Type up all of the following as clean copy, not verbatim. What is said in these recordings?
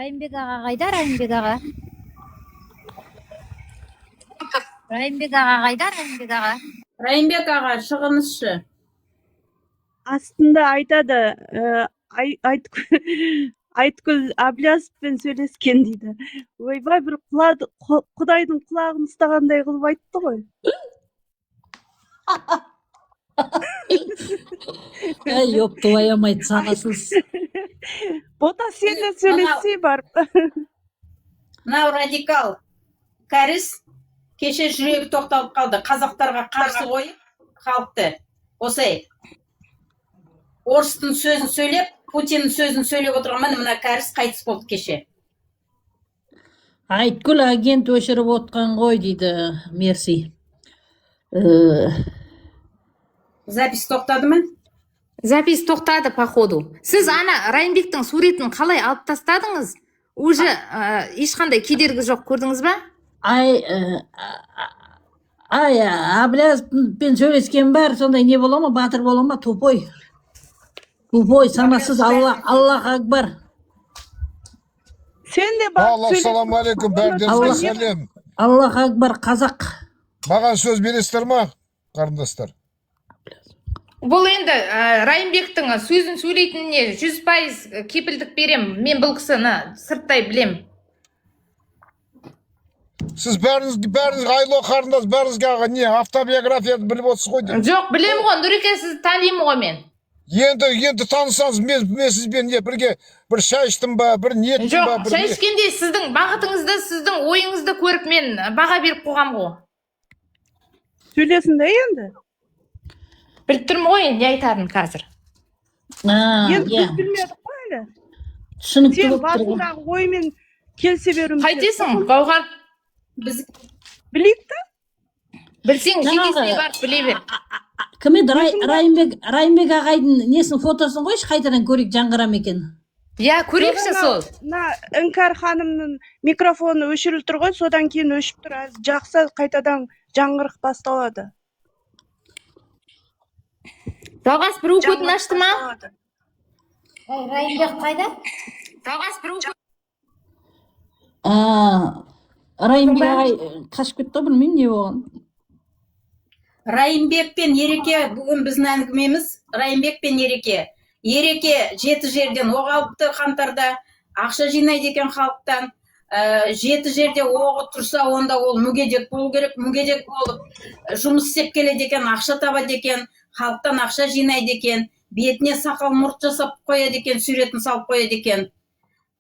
Райымбек аға қайда, Райымбек аға? Райымбек аға қайда, Райымбек аға? Райымбек аға, шығыңызшы. Астында айтады, Айткүл Әблязовпен сөйлескен дейді. Ойбай, бір Құдайдың құлағын ұстағандай қылып айтты ғой. Yok duvayamaydı sanasız. Бота сенде сөйлесе барып. Мынау радикал кәріс кеше жүрегі тоқталып қалды. Қазақтарға қарсы қойып халықты. Осай. Орыстың сөзін сөйлеп, Путиннің сөзін сөйлеп отырған мына кәріс қайтыс болды кеше. Aytkul agent өшіріп отқан ғой дейді Мерси. Запись тоқтады ма? Запись тоқтады походу. Сіз ана Райымбектің суретін қалай алып тастадыңыз? Уже ешқандай кедергі жоқ, көрдіңіз ба? Әблязовпен сөйлескен бәрі сондай не бола ма, батыр бола ма, тупой. Тупой, санасыз, Аллах акбар. Сен де барып Ассалаумағалейкум, бәрден сәлем. Аллах акбар, қазақ. Маған сөз бересіздер ма, қарындастар? Бұл енді Райымбектің сөзін сөйлейтініне 100% кепілдік берем. Мен бұл кісіні сырттай білем. Сіз бәріңіз айлы қарындас, бәріңізге не автобиографияны біліп отырсыз ғой деп. Жоқ, білем ғой, Нұреке, сізді танимын ғой мен. Енді танысаңыз, мен сізбен бірге бір шай іштім ба, бір не еттім ба? Жоқ, шай ішкенде сіздің бағытыңызды, сіздің ойыңызды көріп мен баға беріп қойғам ғой. сөйлесін де енді. Біліп тұрмын ғой, не айтарын қазір. Енді біз білмедік қой әлі. Түсінікті Сен болып тұрған. басындағы оймен келсе беруіміз. Қайтесің, Гауһар? Біз Білейік та? Білсең, жекесіне барып біле бер. Кім еді Райымбек ағайдың несін фотосын қойшы, қайтадан көрейік, жаңғырам екен. Я, көрейікші сол. Мына Іңкәр ханымның микрофоны өшіріліп тұр ғой, содан кейін өшіп тұр. Жақсы қайтадан жаңғырық басталады. Жалғас бір өкетін ашты ма? Райымбек қайда? Жалғас бір өкетін. Райымбек ағай қашып кетті, білмеймін не болған. Райымбек пен Ереке бүгін біздің әңгімеміз. Райымбек пен Ереке. Ереке 7 жерден оқ алыпты қаңтарда, ақша жинайды екен халықтан. 7 жерде оғы тұрса, онда ол мүгедек болу керек, мүгедек болып жұмыс істеп келеді екен, ақша табады екен, халықтан ақша жинайды екен, бетіне сақал мұрт жасап қояды екен, суретін салып қояды екен.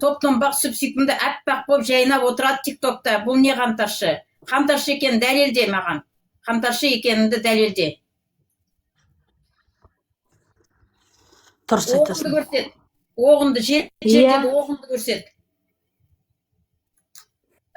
Топтан-бақ сүп-сүйкімді әппақ болып жайнап отырады тиктокта. Бұл не қантаршы? Қантаршы екен дәлелде маған. Қантаршы екенімді дәлелде. Дұрыс Оғынды айтасың. көрсет. Оғынды жердегі оғынды көрсет.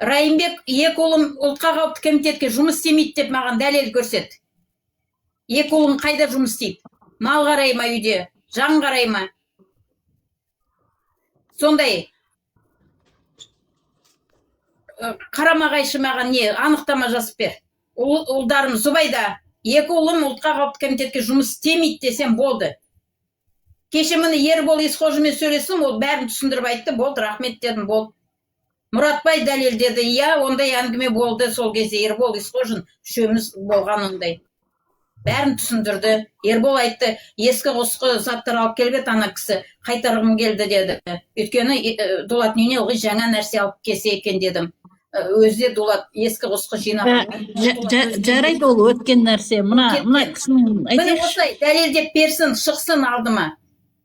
Райымбек, екі ұлым ұлтқа қауіпті комитетке жұмыс істемейді деп маған дәлел көрсет. Екі ұлым қайда жұмыс істейді? Мал қарай ма үйде? Жан қарай ма? Сондай қарама-қайшы маған не анықтама жазып бер. Ұлдарым Зубайда, екі ұлым ұлтқа қауіпті комитетке жұмыс істемейді десем болды. Кеше мені Ербол Есқожымен сөйлестім, ол бәрін түсіндіріп айтты, болды, рахмет дедім, болды. Мұратбай дәлелдеді, иә, ондай әңгіме болды сол кезде. Ербол Есқожин үшеуміз болған ондай. Бәрін түсіндірді. Ербол айтты, ескі құсқы заттар алып келген ана кісі қайтарғым келді деді. Өйткені Дулат үйіне ылғи жаңа нәрсе алып келсе екен дедім. Өзде Дулат ескі құсқы жинап. Жарайды ол өткен нәрсе. Мына кісінің Міне айтайықшы. осылай дәлелдеп берсін, шықсын алдыма.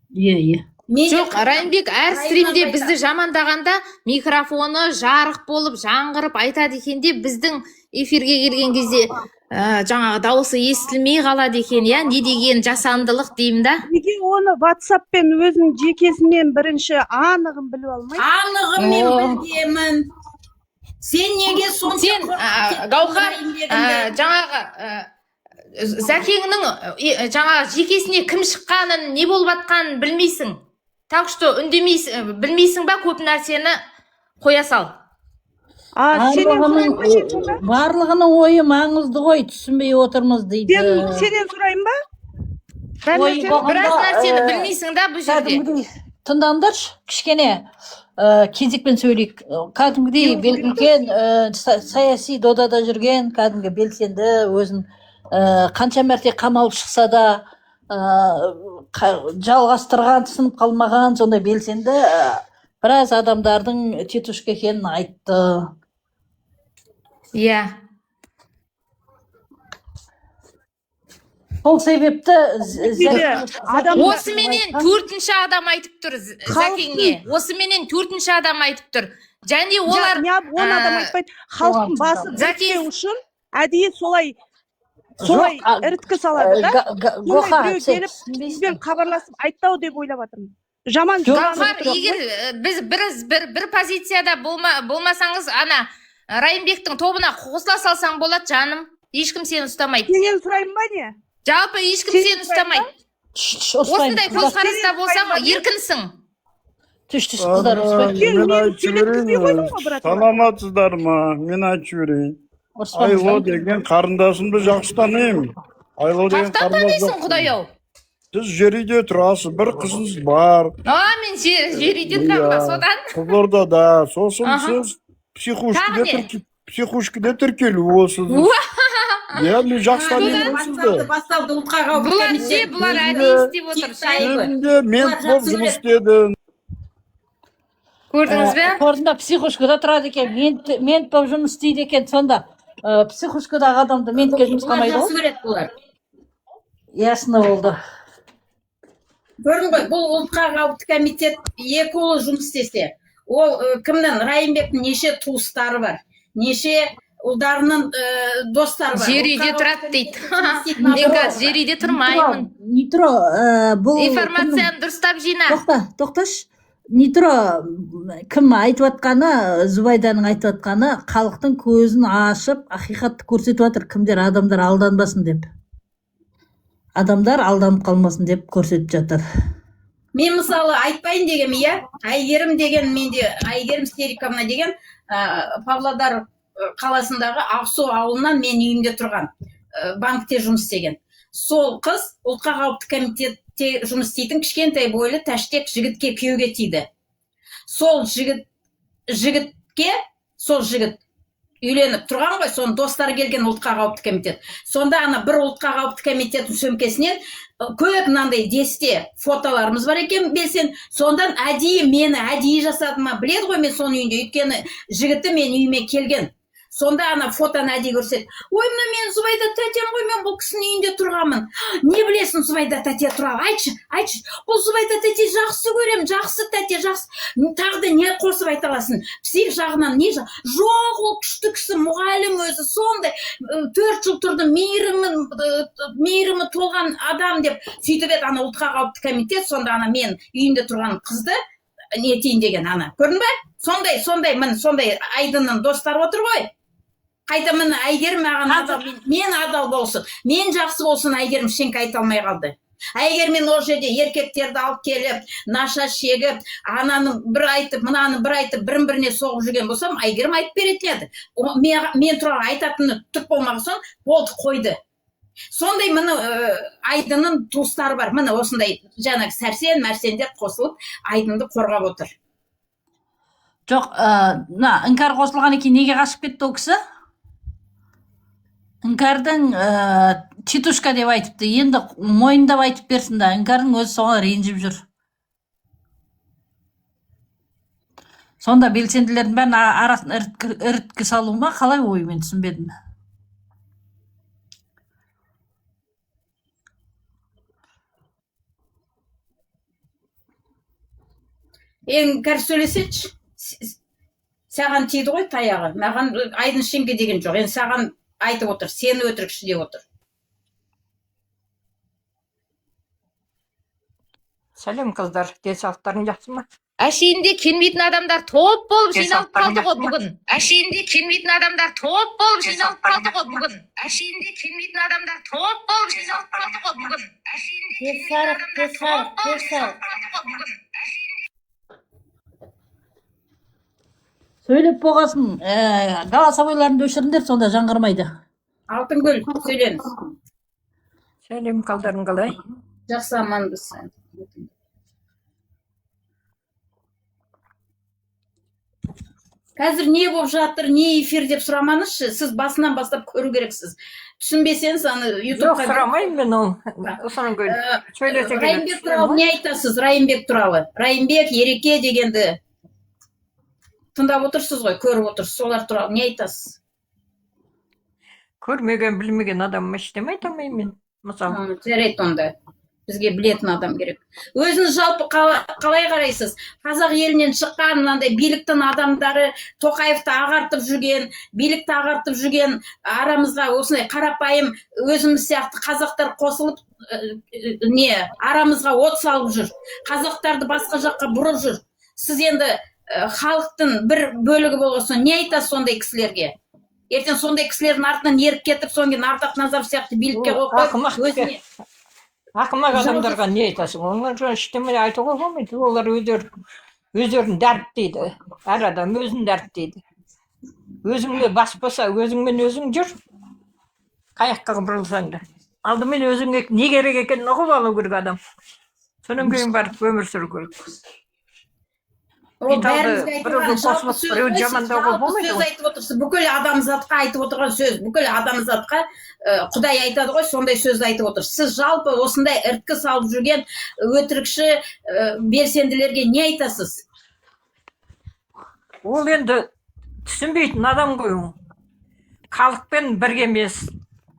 Иә. Жоқ, Райымбек әр стримде бізді жамандағанда микрофоны жарық болып, жаңғырып айтады екен де, біздің эфирге келген кезде жаңағы дауысы естілмей қалады екен, я, не деген жасандылық деймін да. Неге оны WhatsApp-пен өзінің жекесінен бірінші анығын біліп алмай? Анығын мен білгемін. Сен неге сонша Сен, Гауһар, жаңағы Зәкеңнің жаңағы жекесіне кім шыққанын, не болып атқанын білмейсің. Так что үндемейсің, білмейсің ба, көп нәрсені қоя сал. Барлығының ойы маңызды ғой, түсінбей отырмыз дейді. Сенен сұрайын ба? Біраз нәрсені білмейсің да бұл жерде. Тыңдаңдаршы, кішкене. кезекпен сөйлейік. Кәдімгідей үлкен саяси додада жүрген, кәдімгі белсенді, өзін қанша мәрте қамалып шықса да жалғастырған, сынып қалмаған, сондай белсенді біраз адамдардың тетушка екенін айтты. Иә. Сол себепті осыменен төртінші адам айтып тұр Зәкеңе. Осыменен төртінші адам айтып тұр. Және олар... Не 10 адам айтпайды. Халықтың басы біріккен үшін әдейі солай іріткі салады да. Гоха, Біреу келіп, сізбен хабарласып айттау деп ойлап жатырмын. Жаман Гаухар, егер біз бір позицияда болмасаңыз, ана Райымбектің тобына қосыла салсаң болады, жаным. Ешкім сені ұстамайды. Сенен сұрайын ба не? Жалпы ешкім сені ұстамайды. Осындай көзқараста болсаң, еркінсің. Түш қыздар Саламатсыздар ма? Мен айтып жіберейін. Айло деген қарындасымды жақсы танимын. Айло деген Қақтан танисың, Құдай-ау? Сіз жер үйде тұрасыз, бір қызыңыз бар. Мен жер үйде тұрамын ба, содан? Қызылордада, сосын сіз психушкада тіркелу болсыз. Иә, мен жақсы танимын сізді. Басталды ұлтқа қауіпті Бұлар ше, бұлар әдейі істеп отыр. Мен көп жұмыс істедім. Көрдіңіз бе? Қорында психушкада тұрады екен, мент болып жұмыс істейді екен, сонда психушкадағы адамды ментке жұмысқамайды жақсы көреді бұлар. Ясны болды. Көрдің ғой, бұл ұлтқа қауіпті комитет екі ұлы жұмыс істесе. Ол кімнің? Райымбектің неше туыстары бар, неше ұлдарының достары бар. Жер үйде тұрады дейді. Мен қазір жер үйде тұрмаймын. Нитро, бұл... Информацияны дұрыстап жина. Тоқташ. Нитро, кім айтып атқаны, Зубайданың айтып атқаны, халықтың көзін ашып, ақиқатты көрсетіп атыр, кімдер адамдар алданбасын деп. Адамдар алданып қалмасын деп көрсетіп жатыр. Мен мысалы айтпайын деген, иә, Әйгерім деген, менде Әйгерім Стериковна деген Павлодар қаласындағы Ақсу ауылынан мен үйімде тұрған, банкте жұмыс істеген. Сол қыз ұлтқа қауіпті комитетте жұмыс істейтін кішкентай бойлы тәштек жігітке күйеуге тиді. Сол жігіт үйленіп тұрған ғой, соның достары келген ұлтқа қауіпті комитет. Сонда ана бір ұлтқа қауіпті комитеттің сөмкесінен көп мынандай десте фотоларымыз бар екен белсен. Сондан мені жасады ма, біледі ғой мен соның үйінде, өйткені жігіті мен үйіме келген. Сонда ана фотоны әдейі көрсет. Ой, мына мен Зубайда тәтем ғой, мен бұл кісінің үйінде тұрғанмын. Не білесің Зубайда тәте туралы? Айтшы. Бұл Зубайда тәте жақсы көрем, жақсы тәте, жақсы. Тағы да не қосып айта аласың? Псих жағынан не жақ? Жоқ, ол күшті кісі, мұғалім өзі, сондай 4 жыл тұрды, мейірімі толған адам деп сөйтіп еді ана ұлтқа қауіпті комитет. Сонда ана мен үйінде тұрған қызды не етейін деген ана. Көрдің бе? Сондай Айдынның достары отыр ғой. Қайта мені Әйгерім маған адал, мен адал болсын, мен жақсы болсын, Әйгерім шенкі айта алмай қалды. Әйгермен ол жерде еркектерді алып келіп, наша шегіп, ананы бір айтып, мынаны бір айтып, бірін-біріне соғып жүрген болсам, Әйгерім айтып беретін еді. Мен туралы айтатыны түк болмаған соң, болды қойды. Сондай мені Айдынның туыстары бар. Мені осындай жаңағы сәрсен-мәрсендер қосылып, Айдынды қорғап отыр. Жоқ, іңкәр қосылған екен, неге қашып кетті ол кісі? Іңкәрдің титушка деп айтыпты, енді мойындап айтып берсін да, іңкәрдің өзі соған ренжіп жүр. Сонда белсенділердің бәрін арасын іріткі салу ма, қалай оймен түсінбедім. Іңкәр сөйлесетші. Саған тиді ғой таяғы. Маған Айдын шенге деген жоқ. Енді саған айтып отыр, сені өтірікші деп отыр. Сәлем қыздар, денсаулықтарың жақсы ма? Әшейінде келмейтін адамдар топ болып жиналып қалды ғой бүгін. Сөйлеп болғасын, голосовойларыңды өшіріңдер, сонда жаңғырмайды. Алтынгүл, сөйлеңіз. Сәлем, қалдарың қалай? Жақсы аманбыз. Қазір не болып жатыр, не эфир деп сұрамаңызшы. Сіз басынан бастап көру керексіз. Түсінбесеңіз, аны Жоқ, ютубқа сұрамаймын мен ол. Соның сөйлесе керек. Райымбек туралы не айтасыз? Райымбек туралы. Райымбек, Ереке дегенді тыңдап отырсыз ғой, көріп отырсыз. Солар туралы не айтасыз? Көрмеген, білмеген адам ештеме айта алмаймын мен. Мысалы. Жарайды онда. Бізге білетін адам керек. Өзіңіз жалпы қалай қарайсыз? Қазақ елінен шыққан мынандай биліктің адамдары Тоқаевты ағартып жүрген, билікті ағартып жүрген, арамызға осындай қарапайым өзіміз сияқты қазақтар қосылып арамызға от салып жүр. Қазақтарды басқа жаққа бұрып жүр. Сіз енді халықтың бір бөлігі болғасын, не айтасыз сондай кісілерге? Ертең сондай кісілердің артынан еріп кетіп, соңген Ардақ Назаров сияқты билікке қойып өзіне Ақымақ адамдарға не айтасың? Оларға ештеме айтуға болмайды. Олар өздерін дәріптейді. Әр адам өзін дәріптейді. Өзіңе бас болса, өзіңмен өзің жүр. Қаяққа бұрылсаң да. Алдымен өзіңе не керек екенін ұғып алу керек адам. Содан кейін барып өмір сүру керек. Ол бәрімізге айтылған жалпы сөз айтып отырсыз. Бүкіл адамзатқа айтып отырған сөз. Бүкіл адамзатқа Құдай айтады ғой, сондай сөзді айтып отырсыз. Сіз жалпы осындай ірткі салып жүрген өтірікші белсенділерге не айтасыз? Ол енді түсінбейтін адам ғой ол. Халықпен бірге емес.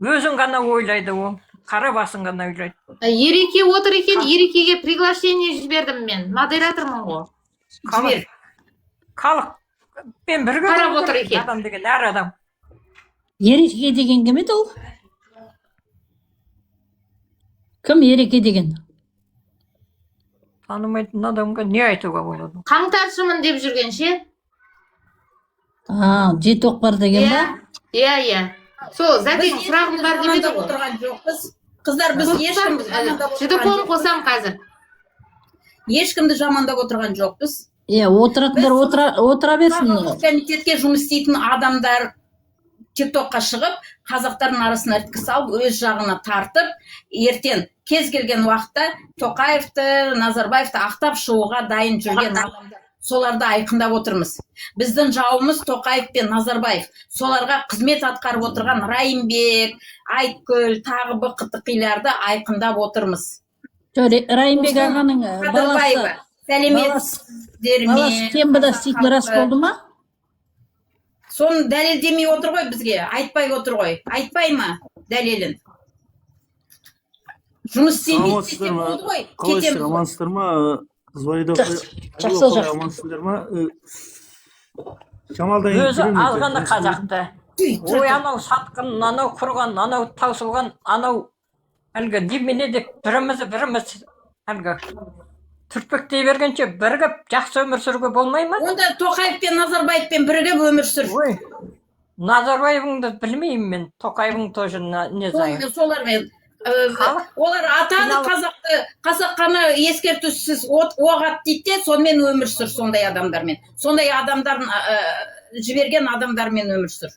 Өзін ғана ойлайды ол. Қара басын ғана ойлайды. Ереке отыр екен, Ерекеге приглашение жібердім мен. Модератормын ғой. Халықпен бірге қарап отыр екен. Адам деген әр адам. Ереке деген кім еді ол? Кім Ереке деген? Танымайтын адамға не айтуға болады? Қаңтаршымын деп жүргенше. Жетоқпар деген ба? Иә. Сол, затең сұрағым бар демеді ғой. Отырған жоқпыз. Қыздар, біз Жетоқпарым қосам қазір. Ешкімді жамандап отырған жоқпыз. Отыратындар отыра берсін. Комитетке жұмыс істейтін адамдар тиктокқа шығып, қазақтардың арасына ірткі салып, өз жағына тартып, ертең кез келген уақытта Тоқаевты, Назарбаевты ақтап шығуға дайын жүрген адамдар. Соларды айқындап отырмыз. Біздің жауымыз Тоқаев пен Назарбаев. Соларға қызмет атқарып отырған Райымбек, Айткүл, тағы бықытықиларды айқындап отырмыз. Райымбек ағаның баласы сәлеметсіздер ме? Баласы Кембада істейтін рас болды ма? Соны дәлелдемей отыр ғой бізге, айтпай отыр ғой. Айтпай ма дәлелін? Жұмыс істемейді десе болды ғой. Қалайсыздар, амансыздар ма? Жақсы. Амансыздар ма? Жамалдан өзі алғаны қазақты. Ой, анау сатқын, анау құрған, анау таусылған, анау әлгі немене деп біріміз әлгі түртпектей бергенше бірігіп жақсы өмір сүруге болмай ма? Онда Тоқаев пен Назарбаевпен бірігіп өмір сүр. Ой, Назарбаевыңды білмеймін мен, Тоқаевың тоже не знаю. Солармен олар атады қазақ қана ескертусіз оғат дейді, сонымен өмір сүр сондай адамдармен. Сондай адамдарын жіберген адамдармен өмір сүр.